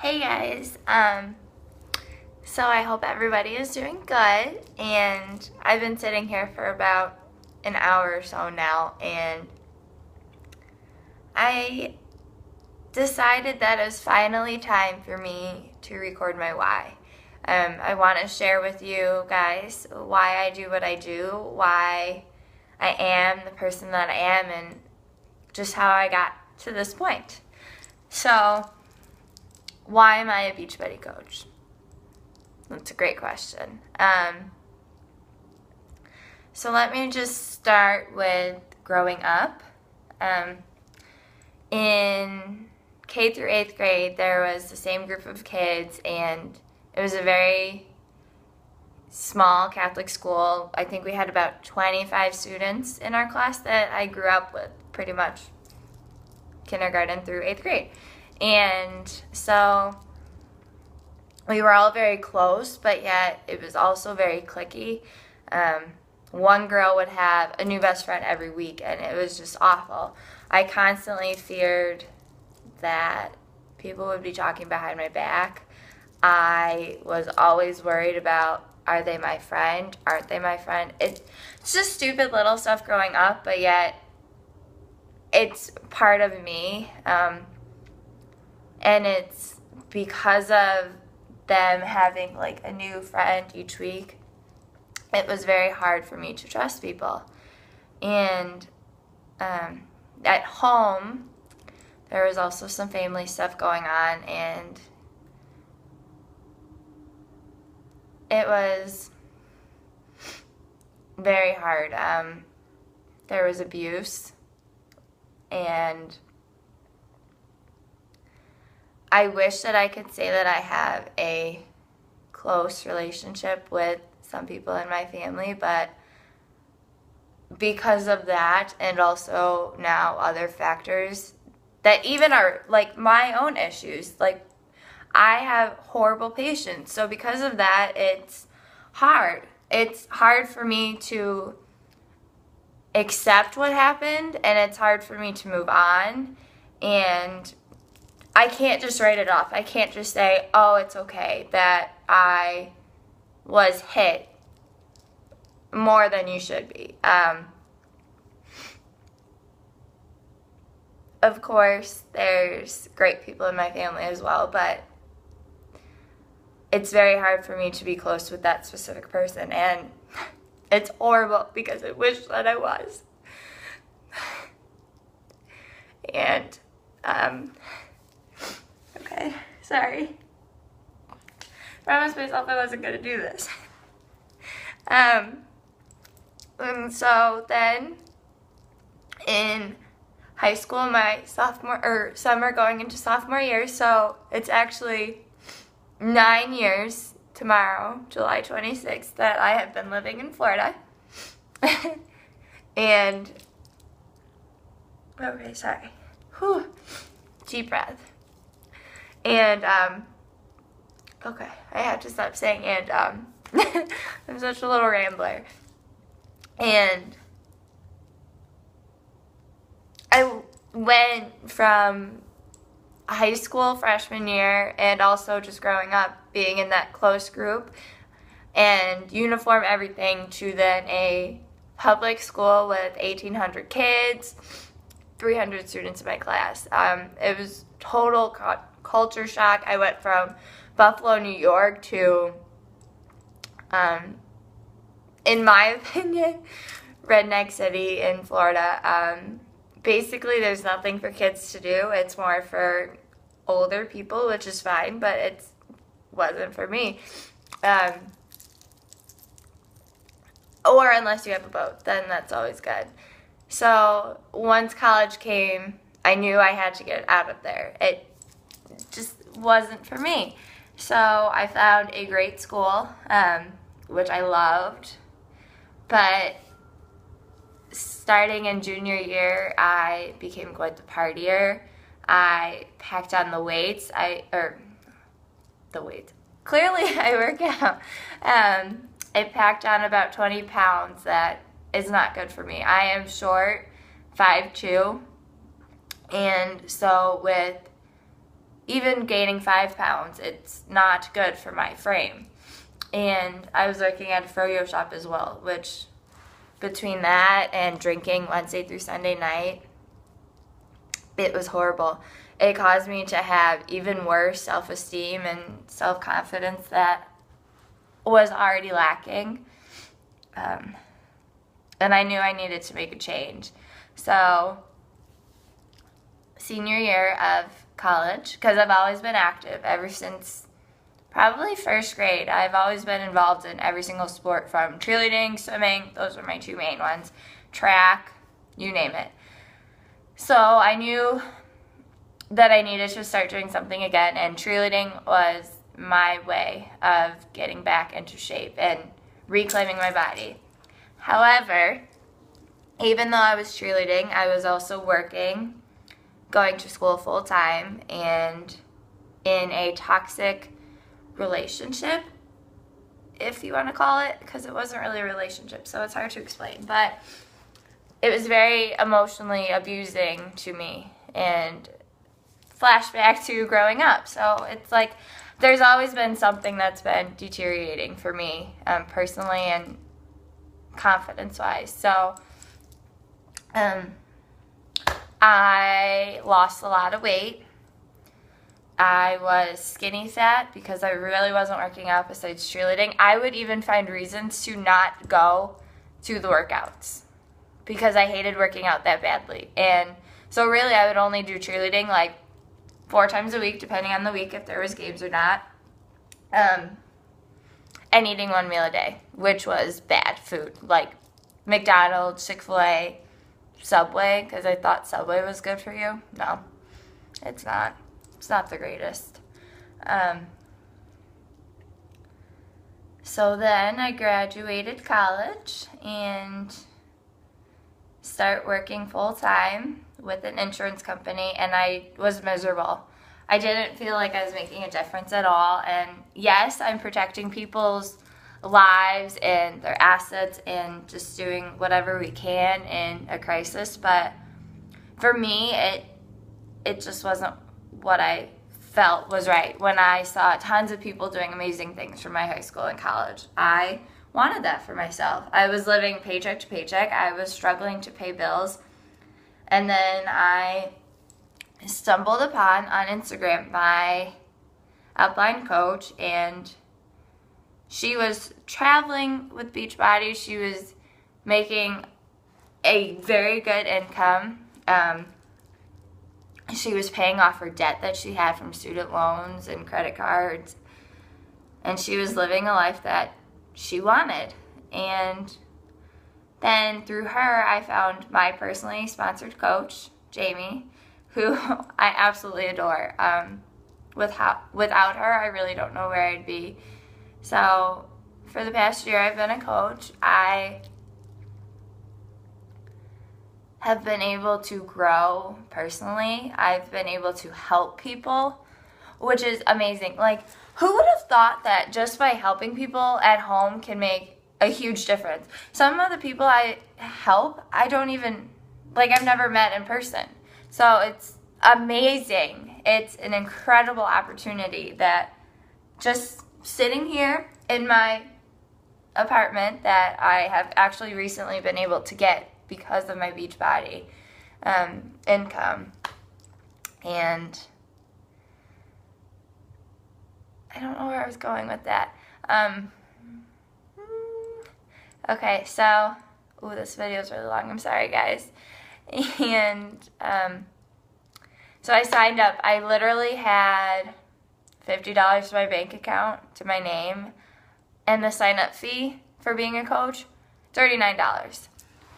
Hey guys, so I hope everybody is doing good, and I've been sitting here for about an hour or so now, and I decided that it was finally time for me to record my why. I want to share with you guys why I do what I do, why I am the person that I am, and just how I got to this point. So, why am I a Beachbody coach? That's a great question. So let me just start with growing up. In K through 8th grade, there was the same group of kids, and it was a very small Catholic school. I think we had about 25 students in our class that I grew up with, pretty much kindergarten through 8th grade. And so we were all very close, but yet it was also very cliquey. One girl would have a new best friend every week, and it was just awful. I constantly feared that people would be talking behind my back. I was always worried about, are they my friend? Aren't they my friend? It's just stupid little stuff growing up, but yet it's part of me. And it's because of them having like a new friend each week, it was very hard for me to trust people. And at home, there was also some family stuff going on, and it was very hard. There was abuse, and I wish that I could say that I have a close relationship with some people in my family, but because of that, and also now other factors that even are like my own issues, like I have horrible patience, so because of that, it's hard. It's hard for me to accept what happened, and it's hard for me to move on, and I can't just write it off. I can't just say, oh, it's okay that I was hit more than you should be. Of course, there's great people in my family as well, but it's very hard for me to be close with that specific person, and it's horrible because I wish that I was. And, okay, sorry. Promised myself I wasn't going to do this. And so then in high school, my summer going into sophomore year, so it's actually 9 years tomorrow, July 26th, that I have been living in Florida. And, okay, sorry. Whew. Deep breath. And, okay, I have to stop saying and, I'm such a little rambler. And I went from high school freshman year and also just growing up, being in that close group and uniform everything, to then a public school with 1,800 kids, 300 students in my class. It was total culture shock. I went from Buffalo, New York to, in my opinion, redneck city in Florida. Basically, there's nothing for kids to do. It's more for older people, which is fine, but it wasn't for me. Or unless you have a boat, then that's always good. So once college came, I knew I had to get out of there. It just wasn't for me. So I found a great school, which I loved, but starting in junior year, I became quite the partier. I packed on the weights. Clearly, I work out. I packed on about 20 pounds. That is not good for me. I am short, 5'2", and so with even gaining 5 pounds, it's not good for my frame. And I was working at a froyo shop as well, which between that and drinking Wednesday through Sunday night, it was horrible. It caused me to have even worse self-esteem and self-confidence that was already lacking. And I knew I needed to make a change. So, senior year of college, because I've always been active ever since probably first grade. I've always been involved in every single sport, from cheerleading, swimming, those were my 2 main ones, track, you name it. So I knew that I needed to start doing something again, and cheerleading was my way of getting back into shape and reclaiming my body. However, even though I was cheerleading, I was also working, going to school full time, and in a toxic relationship, if you want to call it, because it wasn't really a relationship, so it's hard to explain, but it was very emotionally abusing to me, and flashback to growing up. So it's like there's always been something that's been deteriorating for me, personally and confidence-wise. So I lost a lot of weight. I was skinny fat because I really wasn't working out besides cheerleading. I would even find reasons to not go to the workouts because I hated working out that badly. And so really I would only do cheerleading like 4 times a week, depending on the week if there was games or not. And eating 1 meal a day, which was bad food, like McDonald's, Chick-fil-A, Subway, because I thought Subway was good for you. No, it's not. It's not the greatest. So then I graduated college and start working full-time with an insurance company, and I was miserable. I didn't feel like I was making a difference at all. And yes, I'm protecting people's lives and their assets and just doing whatever we can in a crisis, but for me, it just wasn't what I felt was right. When I saw tons of people doing amazing things from my high school and college, I wanted that for myself. I was living paycheck to paycheck. I was struggling to pay bills. And then I stumbled upon on Instagram my outline coach, and she was traveling with Beachbody. She was making a very good income. She was paying off her debt that she had from student loans and credit cards, and she was living a life that she wanted. And then through her, I found my personally sponsored coach, Jamie, who I absolutely adore. Without her, I really don't know where I'd be. So for the past year I've been a coach, I have been able to grow personally. I've been able to help people, which is amazing. Like, who would have thought that just by helping people at home can make a huge difference? Some of the people I help, I don't even, like, I've never met in person. So it's amazing. It's an incredible opportunity that just sitting here in my apartment that I have actually recently been able to get because of my Beachbody income. And I don't know where I was going with that. Okay, so, this video is really long. I'm sorry, guys. And so I signed up. I literally had $50 to my bank account, to my name, and the sign-up fee for being a coach, $39.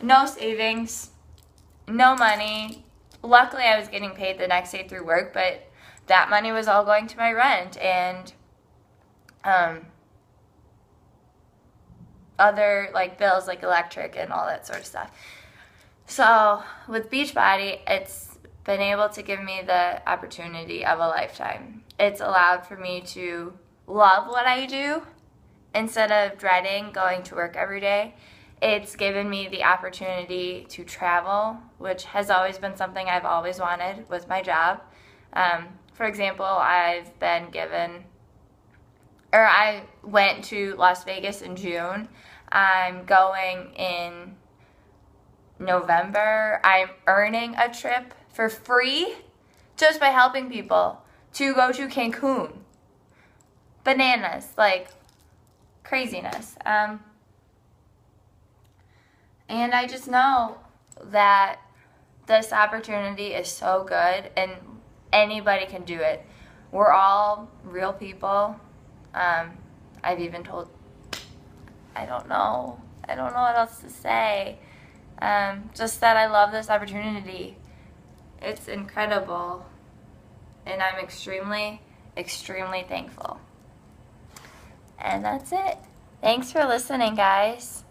No savings, no money. Luckily, I was getting paid the next day through work, but that money was all going to my rent and other like bills like electric and all that sort of stuff. So with Beachbody, it's been able to give me the opportunity of a lifetime. It's allowed for me to love what I do instead of dreading going to work every day. It's given me the opportunity to travel, which has always been something I've always wanted with my job. for example, I went to Las Vegas in June. I'm going in November. I'm earning a trip for free just by helping people to go to Cancun. Bananas, like craziness. And I just know that this opportunity is so good and anybody can do it. We're all real people. I've even told, I don't know what else to say. Just that I love this opportunity. It's incredible. And I'm extremely, extremely thankful. And that's it. Thanks for listening, guys.